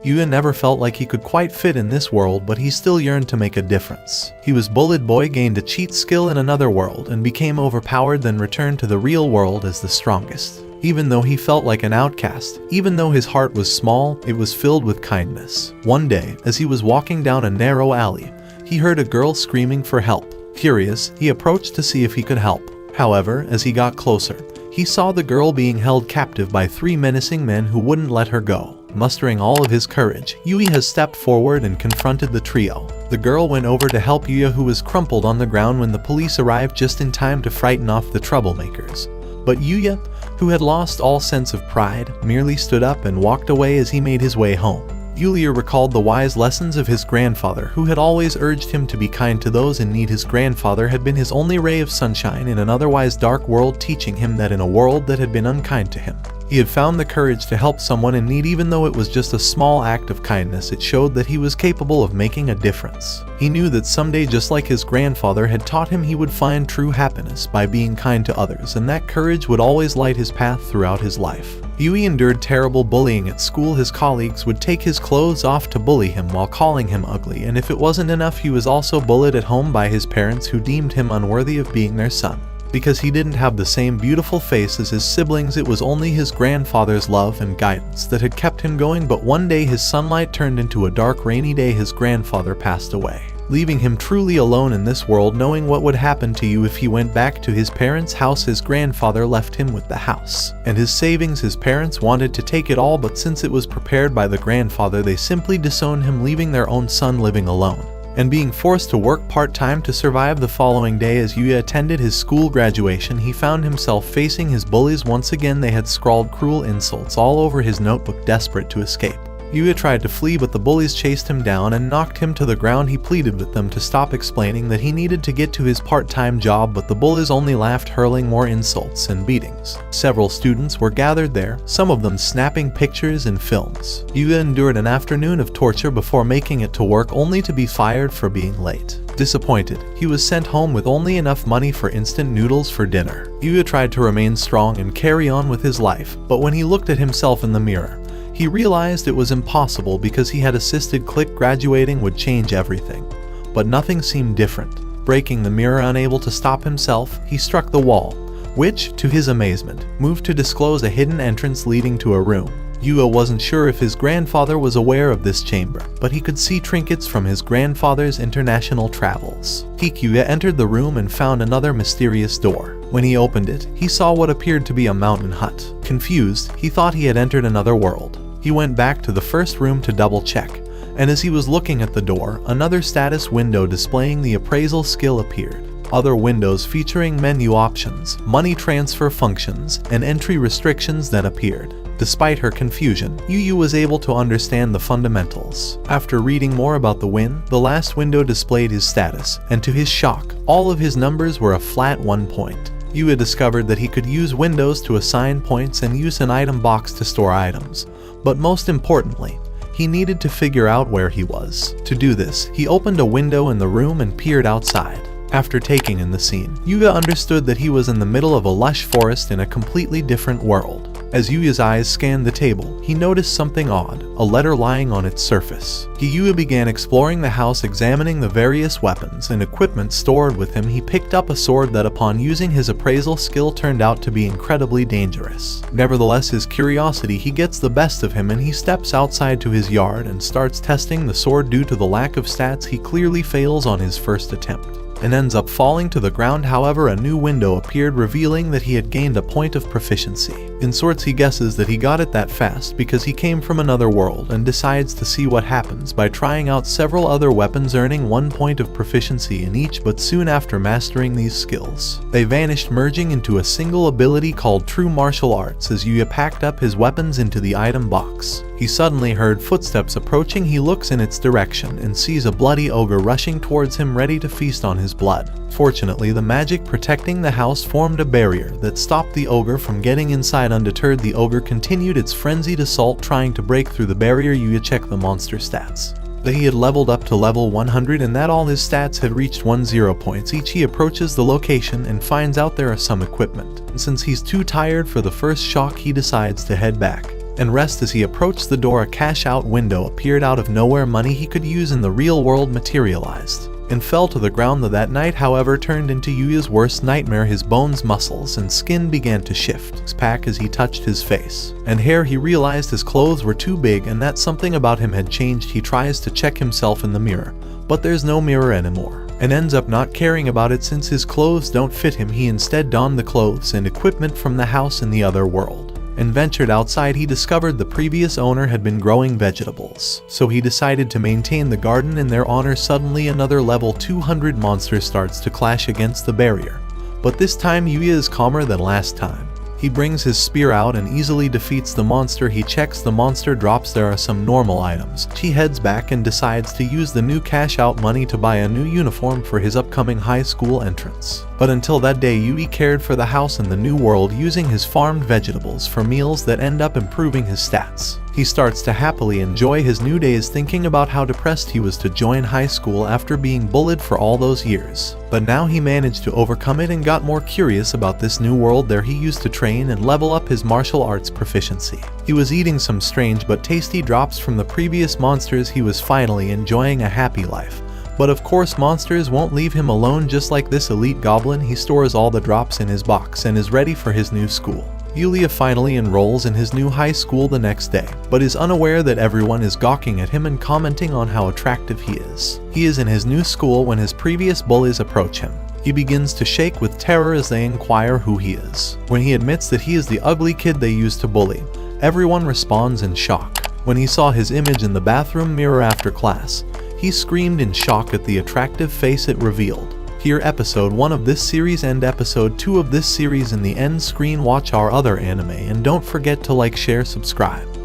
Yuya never felt like he could quite fit in this world, but he still yearned to make a difference. He was Bullied Boy, gained a cheat skill in another world and became overpowered, then returned to the real world as the strongest. Even though he felt like an outcast, even though his heart was small, it was filled with kindness. One day, as he was walking down a narrow alley, he heard a girl screaming for help. Curious, he approached to see if he could help. However, as he got closer, he saw the girl being held captive by 3 menacing men who wouldn't let her go. Mustering all of his courage, Yuya stepped forward and confronted the trio. The girl went over to help Yuya, who was crumpled on the ground when the police arrived just in time to frighten off the troublemakers. But Yuya, who had lost all sense of pride, merely stood up and walked away as he made his way home. Yuya recalled the wise lessons of his grandfather, who had always urged him to be kind to those in need. His grandfather had been his only ray of sunshine in an otherwise dark world, teaching him that in a world that had been unkind to him, he had found the courage to help someone in need. Even though it was just a small act of kindness, it showed that he was capable of making a difference. He knew that someday, just like his grandfather had taught him, he would find true happiness by being kind to others, and that courage would always light his path throughout his life. Yuya endured terrible bullying at school. His colleagues would take his clothes off to bully him while calling him ugly, and if it wasn't enough, he was also bullied at home by his parents, who deemed him unworthy of being their son. Because he didn't have the same beautiful face as his siblings, it was only his grandfather's love and guidance that had kept him going. But one day his sunlight turned into a dark, rainy day. His grandfather passed away, leaving him truly alone in this world, knowing what would happen to you if he went back to his parents' house. His grandfather left him with the house and his savings. His parents wanted to take it all, but since it was prepared by the grandfather, they simply disowned him, leaving their own son living alone and being forced to work part-time to survive. The following day, as Yuya attended his school graduation, he found himself facing his bullies once again. They had scrawled cruel insults all over his notebook. Desperate to escape, Yuya tried to flee, but the bullies chased him down and knocked him to the ground. He pleaded with them to stop, explaining that he needed to get to his part-time job, but the bullies only laughed, hurling more insults and beatings. Several students were gathered there, some of them snapping pictures and films. Yuya endured an afternoon of torture before making it to work, only to be fired for being late. Disappointed, he was sent home with only enough money for instant noodles for dinner. Yuya tried to remain strong and carry on with his life, but when he looked at himself in the mirror, he realized it was impossible, because he had assisted Click. Graduating would change everything, but nothing seemed different. Breaking the mirror, unable to stop himself, he struck the wall, which, to his amazement, moved to disclose a hidden entrance leading to a room. Yuya wasn't sure if his grandfather was aware of this chamber, but he could see trinkets from his grandfather's international travels. Yuya entered the room and found another mysterious door. When he opened it, he saw what appeared to be a mountain hut. Confused, he thought he had entered another world. He went back to the first room to double-check, and as he was looking at the door, another status window displaying the appraisal skill appeared. Other windows featuring menu options, money transfer functions, and entry restrictions that appeared. Despite her confusion, Yuya was able to understand the fundamentals. After reading more about the win, the last window displayed his status, and to his shock, all of his numbers were a flat 1 point. Yuya discovered that he could use windows to assign points and use an item box to store items. But most importantly, he needed to figure out where he was. To do this, he opened a window in the room and peered outside. After taking in the scene, Yuya understood that he was in the middle of a lush forest in a completely different world. As Yuya's eyes scanned the table, he noticed something odd, a letter lying on its surface. Yuya began exploring the house, examining the various weapons and equipment stored with him. He picked up a sword that, upon using his appraisal skill, turned out to be incredibly dangerous. Nevertheless, his curiosity gets the best of him, and he steps outside to his yard and starts testing the sword. Due to the lack of stats, he clearly fails on his first attempt and ends up falling to the ground. However, a new window appeared, revealing that he had gained a point of proficiency. In sorts, he guesses that he got it that fast because he came from another world, and decides to see what happens by trying out several other weapons, earning 1 point of proficiency in each. But soon after mastering these skills, they vanished, merging into a single ability called True Martial Arts. As Yuya packed up his weapons into the item box, he suddenly heard footsteps approaching. He looks in its direction and sees a bloody ogre rushing towards him, ready to feast on his blood. Fortunately, the magic protecting the house formed a barrier that stopped the ogre from getting inside. Undeterred, the ogre continued its frenzied assault, trying to break through the barrier. Yuya checked the monster stats. That he had leveled up to level 100, and that all his stats had reached 10 points each. He approaches the location and finds out there are some equipment. And since he's too tired for the first shock, he decides to head back. and rest. As he approached the door, a cash-out window appeared out of nowhere. Money he could use in the real world materialized and fell to the ground. That night, however, turned into Yuya's worst nightmare. His bones, muscles, and skin began to shift back as he touched his face and hair. He realized his clothes were too big and that something about him had changed. He tries to check himself in the mirror, but there's no mirror anymore, and ends up not caring about it since his clothes don't fit him. He instead donned the clothes and equipment from the house in the other world and ventured outside. He discovered the previous owner had been growing vegetables, so he decided to maintain the garden in their honor. Suddenly, another level 200 monster starts to clash against the barrier, but this time Yuya is calmer than last time. He brings his spear out and easily defeats the monster. He checks the monster drops. There are some normal items. He heads back and decides to use the new cash out money to buy a new uniform for his upcoming high school entrance. But until that day, Yui cared for the house in the new world, using his farmed vegetables for meals that end up improving his stats. He starts to happily enjoy his new days, thinking about how depressed he was to join high school after being bullied for all those years. But now he managed to overcome it and got more curious about this new world. There he used to train and level up his martial arts proficiency. He was eating some strange but tasty drops from the previous monsters. He was finally enjoying a happy life. But of course, monsters won't leave him alone. Just like this elite goblin, he stores all the drops in his box and is ready for his new school. Yulia finally enrolls in his new high school the next day, but is unaware that everyone is gawking at him and commenting on how attractive he is. He is in his new school when his previous bullies approach him. He begins to shake with terror as they inquire who he is. When he admits that he is the ugly kid they used to bully, everyone responds in shock. When he saw his image in the bathroom mirror after class, he screamed in shock at the attractive face it revealed. Hear episode 1 of this series and episode 2 of this series in the end screen. Watch our other anime and don't forget to like, share, subscribe.